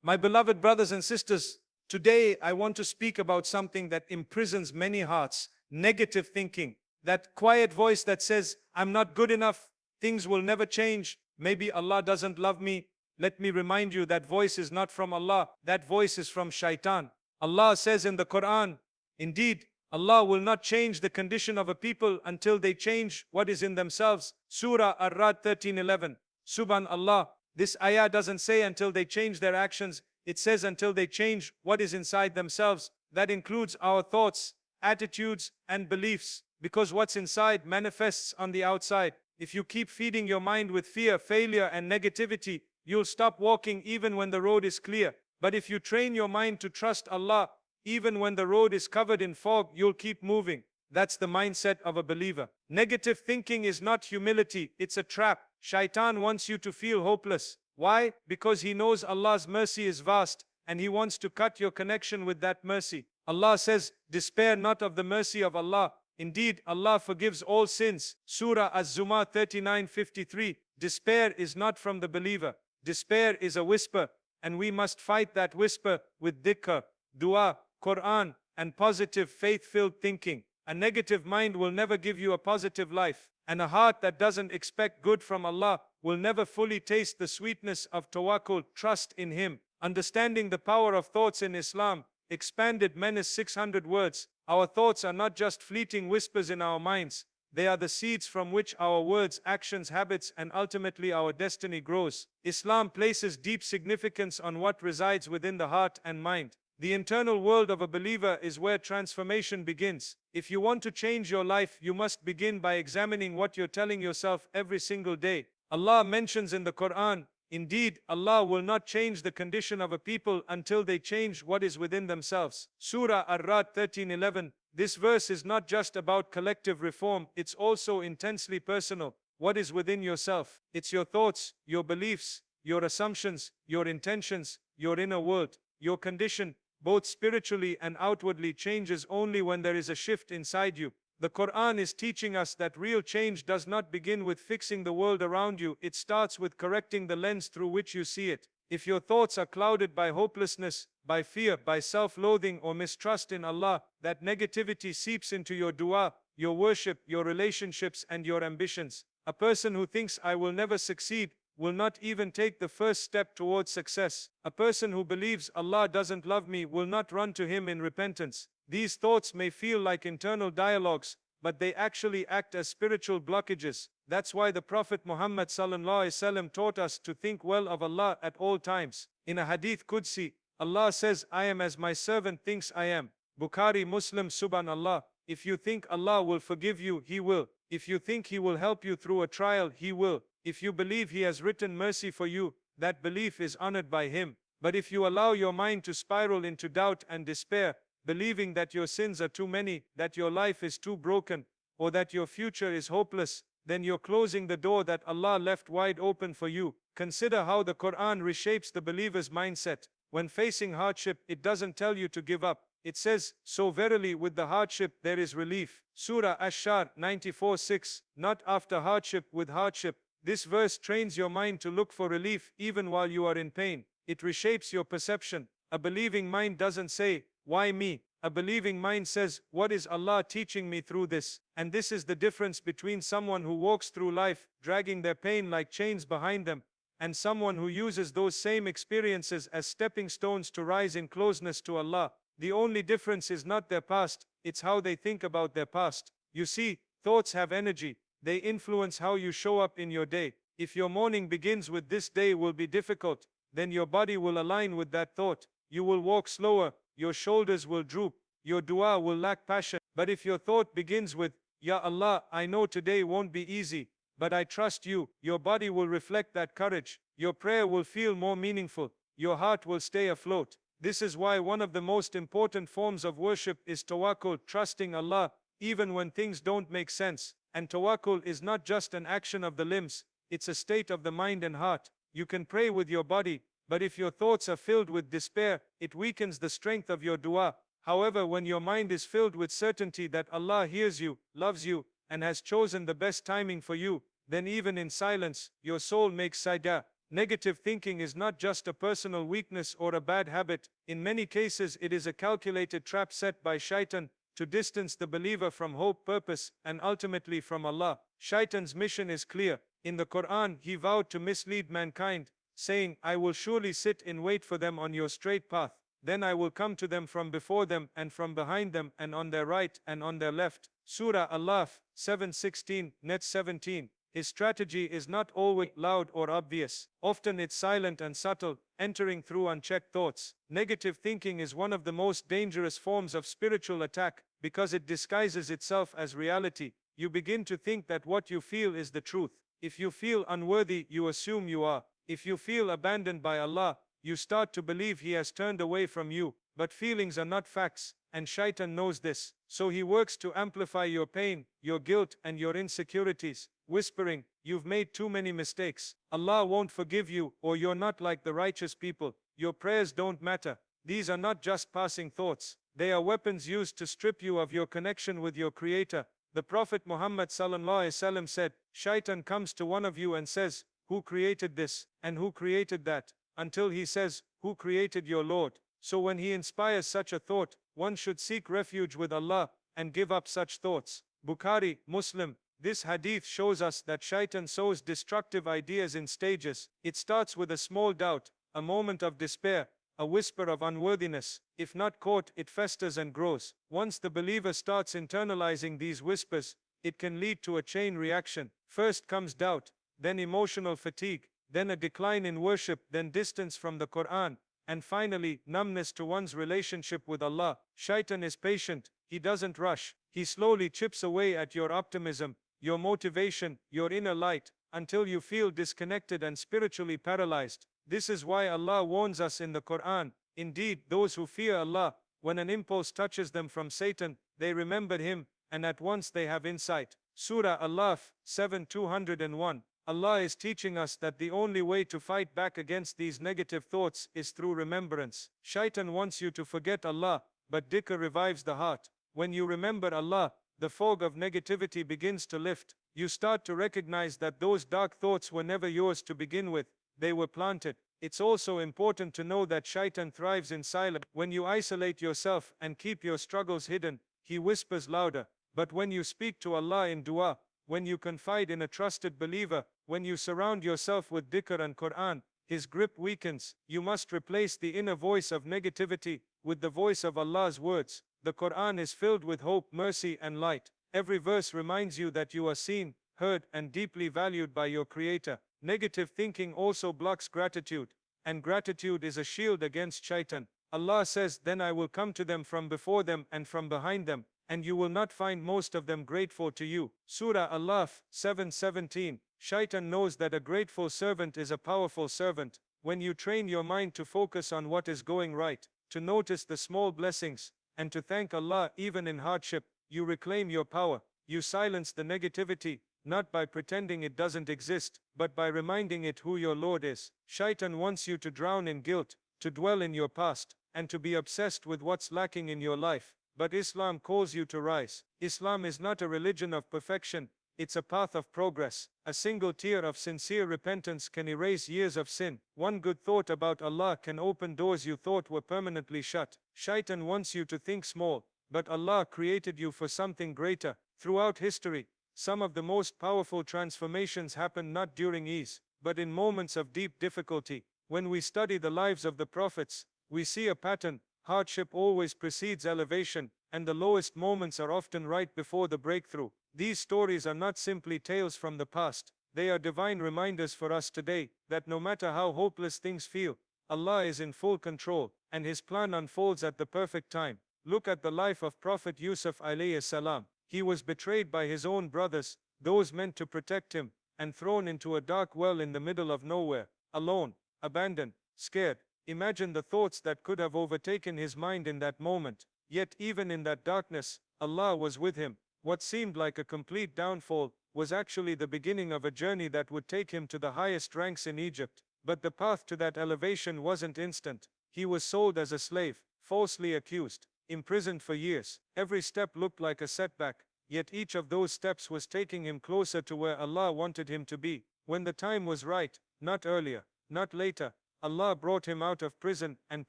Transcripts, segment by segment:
My beloved brothers and sisters, today I want to speak about something that imprisons many hearts: negative thinking. That quiet voice that says, I'm not good enough, things will never change, maybe Allah doesn't love me. Let me remind you, that voice is not from Allah, that voice is from shaitan. Allah says in the Quran, indeed, Allah will not change the condition of a people until they change what is in themselves. Surah Ar-Ra'd 13:11. Subhanallah, this ayah doesn't say until they change their actions, it says until they change what is inside themselves. That includes our thoughts, attitudes, and beliefs, because what's inside manifests on the outside. If you keep feeding your mind with fear, failure, and negativity, you'll stop walking even when the road is clear. But if you train your mind to trust Allah, even when the road is covered in fog, you'll keep moving. That's the mindset of a believer. Negative thinking is not humility, it's a trap. Shaitan wants you to feel hopeless. Why? Because he knows Allah's mercy is vast, and he wants to cut your connection with that mercy. Allah says, despair not of the mercy of Allah. Indeed, Allah forgives all sins. Surah Az-Zumar 39:53. Despair is not from the believer. Despair is a whisper, and we must fight that whisper with dhikr, dua, Quran, and positive faith-filled thinking. A negative mind will never give you a positive life, and a heart that doesn't expect good from Allah will never fully taste the sweetness of tawakkul, trust in Him. Understanding the power of thoughts in Islam, expanded menace 600 words. Our thoughts are not just fleeting whispers in our minds. They are the seeds from which our words, actions, habits, and ultimately our destiny grows. Islam places deep significance on what resides within the heart and mind. The internal world of a believer is where transformation begins. If you want to change your life, you must begin by examining what you're telling yourself every single day. Allah mentions in the Quran, indeed, Allah will not change the condition of a people until they change what is within themselves. Surah Ar-Ra'd 13:11. This verse is not just about collective reform, it's also intensely personal. What is within yourself? It's your thoughts, your beliefs, your assumptions, your intentions, your inner world. Your condition, both spiritually and outwardly, changes only when there is a shift inside you. The Quran is teaching us that real change does not begin with fixing the world around you, it starts with correcting the lens through which you see it. If your thoughts are clouded by hopelessness, by fear, by self-loathing or mistrust in Allah, that negativity seeps into your dua, your worship, your relationships, and your ambitions. A person who thinks I will never succeed will not even take the first step towards success. A person who believes Allah doesn't love me will not run to Him in repentance. These thoughts may feel like internal dialogues, but they actually act as spiritual blockages. That's why the Prophet Muhammad ﷺ taught us to think well of Allah at all times. In a hadith Qudsi, Allah says, I am as my servant thinks I am. Bukhari, Muslim. Subhanallah. If you think Allah will forgive you, He will. If you think He will help you through a trial, He will. If you believe He has written mercy for you, that belief is honored by Him. But if you allow your mind to spiral into doubt and despair, believing that your sins are too many, that your life is too broken, or that your future is hopeless, then you're closing the door that Allah left wide open for you. Consider how the Quran reshapes the believer's mindset. When facing hardship, it doesn't tell you to give up. It says, so verily with the hardship there is relief. Surah Ash-Shar 94:6. Not after hardship, with hardship. This verse trains your mind to look for relief even while you are in pain. It reshapes your perception. A believing mind doesn't say, why me? A believing mind says, what is Allah teaching me through this? And this is the difference between someone who walks through life, dragging their pain like chains behind them, and someone who uses those same experiences as stepping stones to rise in closeness to Allah. The only difference is not their past, it's how they think about their past. You see, thoughts have energy. They influence how you show up in your day. If your morning begins with this day will be difficult, then your body will align with that thought. You will walk slower, your shoulders will droop, your dua will lack passion. But if your thought begins with, Ya Allah, I know today won't be easy, but I trust you, your body will reflect that courage. Your prayer will feel more meaningful. Your heart will stay afloat. This is why one of the most important forms of worship is tawakkul, trusting Allah, even when things don't make sense. And tawakkul is not just an action of the limbs, it's a state of the mind and heart. You can pray with your body, but if your thoughts are filled with despair, it weakens the strength of your dua. However, when your mind is filled with certainty that Allah hears you, loves you, and has chosen the best timing for you, then even in silence, your soul makes sajda. Negative thinking is not just a personal weakness or a bad habit. In many cases, it is a calculated trap set by Shaitan to distance the believer from hope, purpose, and ultimately from Allah. Shaitan's mission is clear. In the Quran, he vowed to mislead mankind, saying, I will surely sit in wait for them on your straight path. Then I will come to them from before them and from behind them and on their right and on their left. Surah Al-Lahf 7:16, net 17. His strategy is not always loud or obvious. Often it's silent and subtle, entering through unchecked thoughts. Negative thinking is one of the most dangerous forms of spiritual attack because it disguises itself as reality. You begin to think that what you feel is the truth. If you feel unworthy, you assume you are. If you feel abandoned by Allah, you start to believe He has turned away from you. But feelings are not facts, and Shaitan knows this. So he works to amplify your pain, your guilt, and your insecurities, whispering, you've made too many mistakes. Allah won't forgive you, or you're not like the righteous people. Your prayers don't matter. These are not just passing thoughts. They are weapons used to strip you of your connection with your Creator. The Prophet Muhammad ﷺ said, Shaitan comes to one of you and says, who created this, and who created that? Until he says, who created your Lord? So when he inspires such a thought, one should seek refuge with Allah and give up such thoughts. Bukhari, Muslim. This hadith shows us that Shaitan sows destructive ideas in stages. It starts with a small doubt, a moment of despair, a whisper of unworthiness. If not caught, it festers and grows. Once the believer starts internalizing these whispers, it can lead to a chain reaction. First comes doubt, then emotional fatigue, then a decline in worship, then distance from the Quran, and finally, numbness to one's relationship with Allah. Shaitan is patient. He doesn't rush. He slowly chips away at your optimism, your motivation, your inner light, until you feel disconnected and spiritually paralyzed. This is why Allah warns us in the Quran. Indeed, those who fear Allah, when an impulse touches them from Satan, they remember Him, and at once they have insight. Surah Al-Lahf 7:201. Allah is teaching us that the only way to fight back against these negative thoughts is through remembrance. Shaitan wants you to forget Allah, but dhikr revives the heart. When you remember Allah, the fog of negativity begins to lift. You start to recognize that those dark thoughts were never yours to begin with. They were planted. It's also important to know that Shaitan thrives in silence. When you isolate yourself and keep your struggles hidden, he whispers louder. But when you speak to Allah in dua, when you confide in a trusted believer, when you surround yourself with dhikr and Quran, his grip weakens. You must replace the inner voice of negativity with the voice of Allah's words. The Quran is filled with hope, mercy, and light. Every verse reminds you that you are seen, heard, and deeply valued by your Creator. Negative thinking also blocks gratitude, and gratitude is a shield against Shaitan. Allah says, then I will come to them from before them and from behind them, and you will not find most of them grateful to you. Surah Al-Lahf 7:17. Shaitan knows that a grateful servant is a powerful servant. When you train your mind to focus on what is going right, to notice the small blessings, and to thank Allah even in hardship, you reclaim your power. You silence the negativity, not by pretending it doesn't exist, but by reminding it who your Lord is. Shaitan wants you to drown in guilt, to dwell in your past, and to be obsessed with what's lacking in your life. But Islam calls you to rise. Islam is not a religion of perfection, it's a path of progress. A single tear of sincere repentance can erase years of sin. One good thought about Allah can open doors you thought were permanently shut. Shaitan wants you to think small, but Allah created you for something greater. Throughout history, some of the most powerful transformations happen not during ease, but in moments of deep difficulty. When we study the lives of the prophets, we see a pattern. Hardship always precedes elevation, and the lowest moments are often right before the breakthrough. These stories are not simply tales from the past. They are divine reminders for us today, that no matter how hopeless things feel, Allah is in full control, and His plan unfolds at the perfect time. Look at the life of Prophet Yusuf alayhi salam. He was betrayed by his own brothers, those meant to protect him, and thrown into a dark well in the middle of nowhere, alone, abandoned, scared. Imagine the thoughts that could have overtaken his mind in that moment. Yet even in that darkness, Allah was with him. What seemed like a complete downfall was actually the beginning of a journey that would take him to the highest ranks in Egypt. But the path to that elevation wasn't instant. He was sold as a slave, falsely accused, imprisoned for years. Every step looked like a setback, yet each of those steps was taking him closer to where Allah wanted him to be. When the time was right, not earlier, not later. Allah brought him out of prison and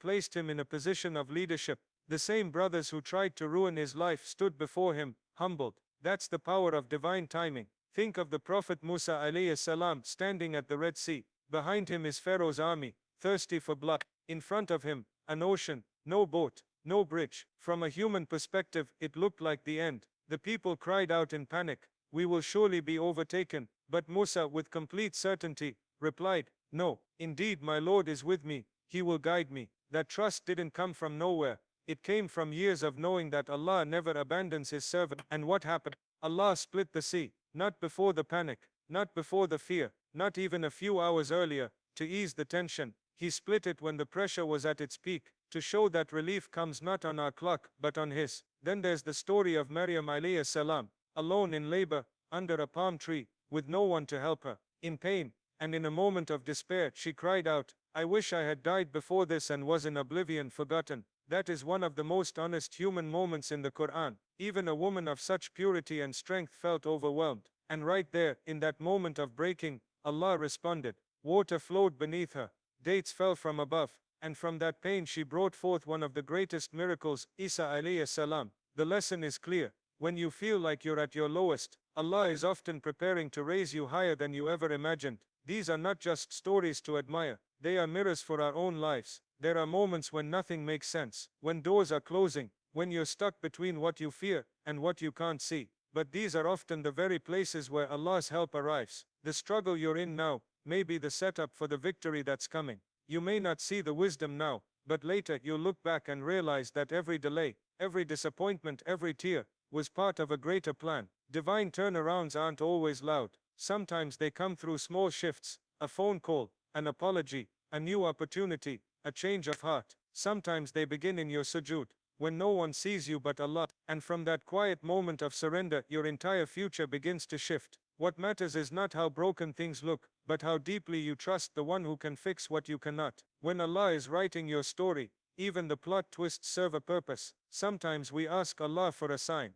placed him in a position of leadership. The same brothers who tried to ruin his life stood before him, humbled. That's the power of divine timing. Think of the Prophet Musa alayhi salam standing at the Red Sea. Behind him is Pharaoh's army, thirsty for blood. In front of him, an ocean, no boat, no bridge. From a human perspective, it looked like the end. The people cried out in panic, "We will surely be overtaken." But Musa, with complete certainty, replied, "No, indeed my Lord is with me, He will guide me." That trust didn't come from nowhere. It came from years of knowing that Allah never abandons His servant. And what happened? Allah split the sea, not before the panic, not before the fear, not even a few hours earlier, to ease the tension. He split it when the pressure was at its peak, to show that relief comes not on our clock, but on His. Then there's the story of Maryam alayhi salam, alone in labor, under a palm tree, with no one to help her. In pain, and in a moment of despair, she cried out, "I wish I had died before this and was in oblivion forgotten." That is one of the most honest human moments in the Quran. Even a woman of such purity and strength felt overwhelmed. And right there, in that moment of breaking, Allah responded. Water flowed beneath her, dates fell from above, and from that pain she brought forth one of the greatest miracles, Isa alayhi salam. The lesson is clear. When you feel like you're at your lowest, Allah is often preparing to raise you higher than you ever imagined. These are not just stories to admire, they are mirrors for our own lives. There are moments when nothing makes sense, when doors are closing, when you're stuck between what you fear and what you can't see. But these are often the very places where Allah's help arrives. The struggle you're in now may be the setup for the victory that's coming. You may not see the wisdom now, but later you'll look back and realize that every delay, every disappointment, every tear, was part of a greater plan. Divine turnarounds aren't always loud. Sometimes they come through small shifts, a phone call, an apology, a new opportunity, a change of heart. Sometimes they begin in your sujood, when no one sees you but Allah, and from that quiet moment of surrender, your entire future begins to shift. What matters is not how broken things look, but how deeply you trust the one who can fix what you cannot. When Allah is writing your story, even the plot twists serve a purpose. Sometimes we ask Allah for a sign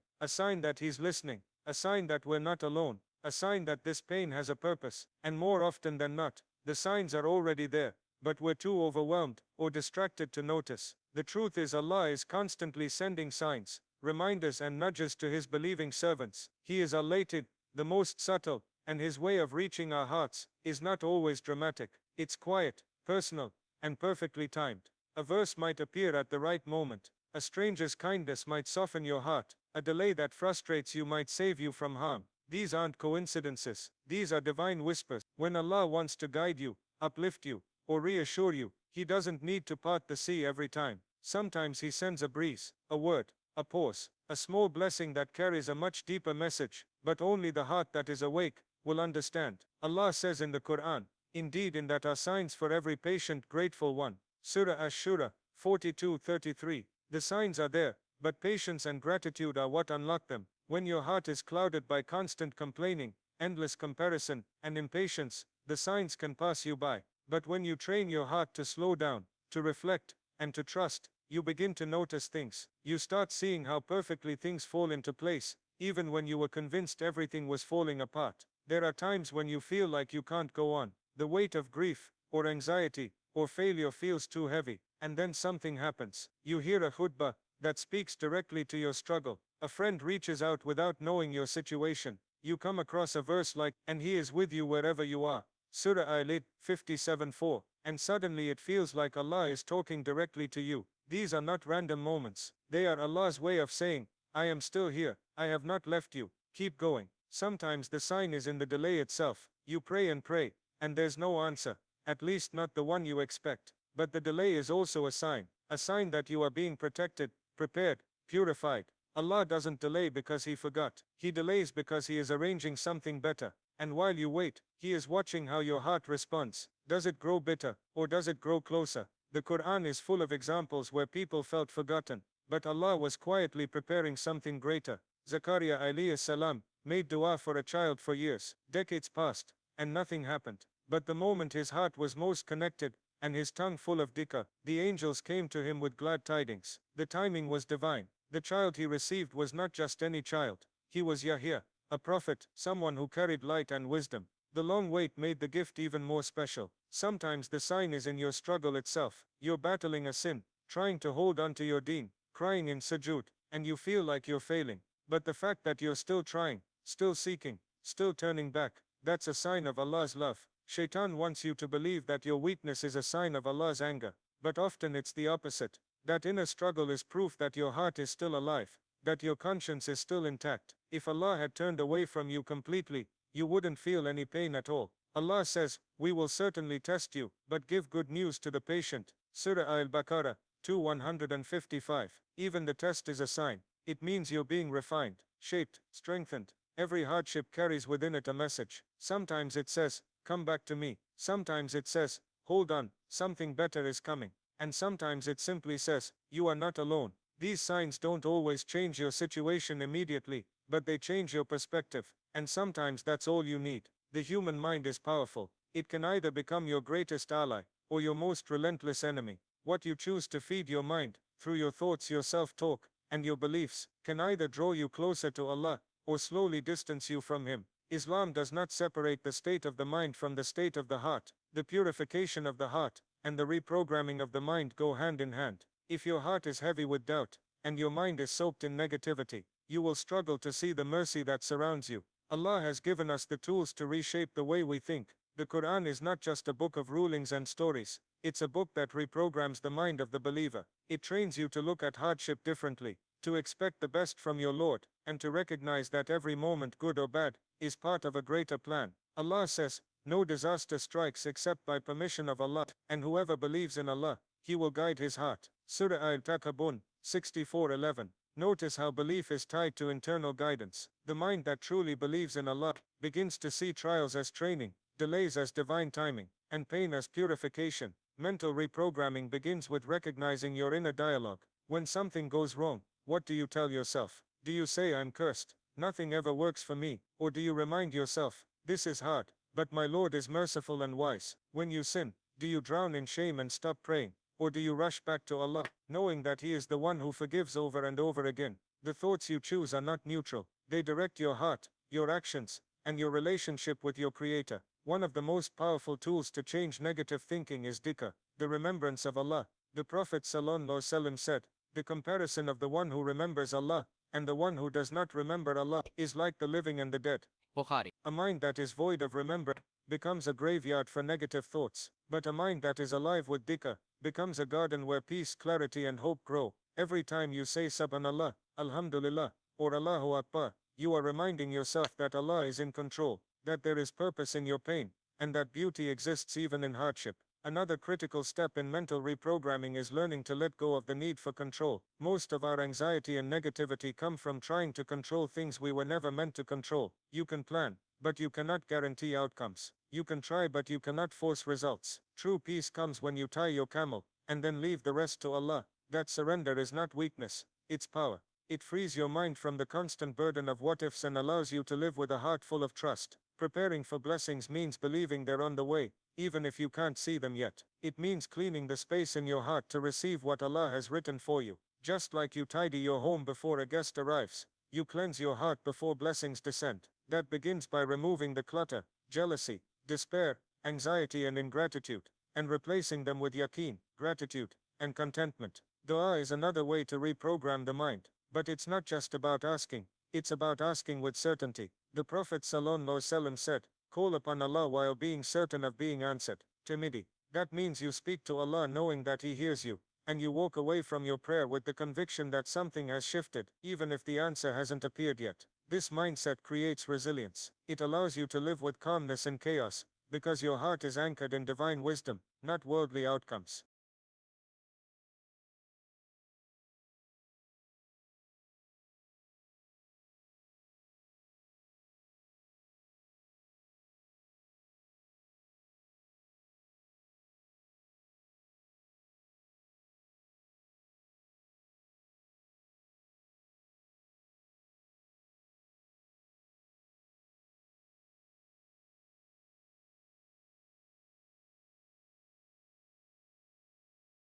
that He's listening, a sign that we're not alone, a sign that this pain has a purpose. And more often than not, the signs are already there, but we're too overwhelmed or distracted to notice. The truth is, Allah is constantly sending signs, reminders and nudges to His believing servants. He is elated, the most subtle, and His way of reaching our hearts is not always dramatic. It's quiet, personal, and perfectly timed. A verse might appear at the right moment. A stranger's kindness might soften your heart. A delay that frustrates you might save you from harm. These aren't coincidences. These are divine whispers. When Allah wants to guide you, uplift you, or reassure you, He doesn't need to part the sea every time. Sometimes He sends a breeze, a word, a pause, a small blessing that carries a much deeper message, but only the heart that is awake will understand. Allah says in the Quran, "Indeed in that are signs for every patient, grateful one." Surah Ash-Shura, 42:33. The signs are there, but patience and gratitude are what unlock them. When your heart is clouded by constant complaining, endless comparison, and impatience, the signs can pass you by. But when you train your heart to slow down, to reflect, and to trust, you begin to notice things. You start seeing how perfectly things fall into place, even when you were convinced everything was falling apart. There are times when you feel like you can't go on. The weight of grief, or anxiety, or failure feels too heavy, and then something happens. You hear a khutbah that speaks directly to your struggle. A friend reaches out without knowing your situation. You come across a verse like, "And He is with you wherever you are." Surah Al-Lid, 57:4. And suddenly it feels like Allah is talking directly to you. These are not random moments. They are Allah's way of saying, "I am still here. I have not left you. Keep going." Sometimes the sign is in the delay itself. You pray and pray, and there's no answer. At least not the one you expect. But the delay is also a sign that you are being protected, prepared, purified. Allah doesn't delay because He forgot. He delays because He is arranging something better. And while you wait, He is watching how your heart responds. Does it grow bitter, or does it grow closer? The Quran is full of examples where people felt forgotten, but Allah was quietly preparing something greater. Zakaria alayhi salam made dua for a child for years. Decades passed, and nothing happened. But the moment his heart was most connected, and his tongue full of dhikr, the angels came to him with glad tidings. The timing was divine. The child he received was not just any child. He was Yahya, a prophet, someone who carried light and wisdom. The long wait made the gift even more special. Sometimes the sign is in your struggle itself. You're battling a sin, trying to hold on to your deen, crying in sujood, and you feel like you're failing. But the fact that you're still trying, still seeking, still turning back, that's a sign of Allah's love. Shaitan wants you to believe that your weakness is a sign of Allah's anger, but often it's the opposite. That inner struggle is proof that your heart is still alive, that your conscience is still intact. If Allah had turned away from you completely, you wouldn't feel any pain at all. Allah says, we will certainly test you, but give good news to the patient. Surah Al-Baqarah 2:155. Even the test is a sign. It means you're being refined, shaped, strengthened. Every hardship carries within it a message. Sometimes it says, come back to me. Sometimes it says, hold on, something better is coming. And sometimes it simply says, you are not alone. These signs don't always change your situation immediately, but they change your perspective. And sometimes that's all you need. The human mind is powerful. It can either become your greatest ally, or your most relentless enemy. What you choose to feed your mind, through your thoughts, your self-talk, and your beliefs, can either draw you closer to Allah, or slowly distance you from Him. Islam does not separate the state of the mind from the state of the heart. The purification of the heart, and the reprogramming of the mind go hand in hand. If your heart is heavy with doubt, and your mind is soaked in negativity, you will struggle to see the mercy that surrounds you. Allah has given us the tools to reshape the way we think. The Quran is not just a book of rulings and stories, it's a book that reprograms the mind of the believer. It trains you to look at hardship differently, to expect the best from your Lord, and to recognize that every moment, good or bad, is part of a greater plan. Allah says, no disaster strikes except by permission of Allah, and whoever believes in Allah, He will guide his heart. Surah Al-Takabun 64:11. Notice how belief is tied to internal guidance. The mind that truly believes in Allah begins to see trials as training, delays as divine timing, and pain as purification. Mental reprogramming begins with recognizing your inner dialogue. When something goes wrong, what do you tell yourself? Do you say, I'm cursed, nothing ever works for me? Or do you remind yourself, this is hard, but my Lord is merciful and wise? When you sin, do you drown in shame and stop praying? Or do you rush back to Allah, knowing that He is the one who forgives over and over again? The thoughts you choose are not neutral. They direct your heart, your actions, and your relationship with your Creator. One of the most powerful tools to change negative thinking is dhikr, the remembrance of Allah. The Prophet ﷺ said, the comparison of the one who remembers Allah and the one who does not remember Allah is like the living and the dead. Bukhari. A mind that is void of remembrance becomes a graveyard for negative thoughts, but a mind that is alive with dhikr becomes a garden where peace, clarity and hope grow. Every time you say Subhanallah, Alhamdulillah, or Allahu Akbar, you are reminding yourself that Allah is in control, that there is purpose in your pain, and that beauty exists even in hardship. Another critical step in mental reprogramming is learning to let go of the need for control. Most of our anxiety and negativity come from trying to control things we were never meant to control. You can plan, but you cannot guarantee outcomes. You can try, but you cannot force results. True peace comes when you tie your camel, and then leave the rest to Allah. That surrender is not weakness, it's power. It frees your mind from the constant burden of what-ifs and allows you to live with a heart full of trust. Preparing for blessings means believing they're on the way, even if you can't see them yet. It means cleaning the space in your heart to receive what Allah has written for you. Just like you tidy your home before a guest arrives, you cleanse your heart before blessings descend. That begins by removing the clutter, jealousy, despair, anxiety and ingratitude, and replacing them with yaqeen, gratitude, and contentment. Dua is another way to reprogram the mind, but it's not just about asking, it's about asking with certainty. The Prophet ﷺ said, call upon Allah while being certain of being answered. Timidi. That means you speak to Allah knowing that He hears you, and you walk away from your prayer with the conviction that something has shifted, even if the answer hasn't appeared yet. This mindset creates resilience. It allows you to live with calmness in chaos, because your heart is anchored in divine wisdom, not worldly outcomes.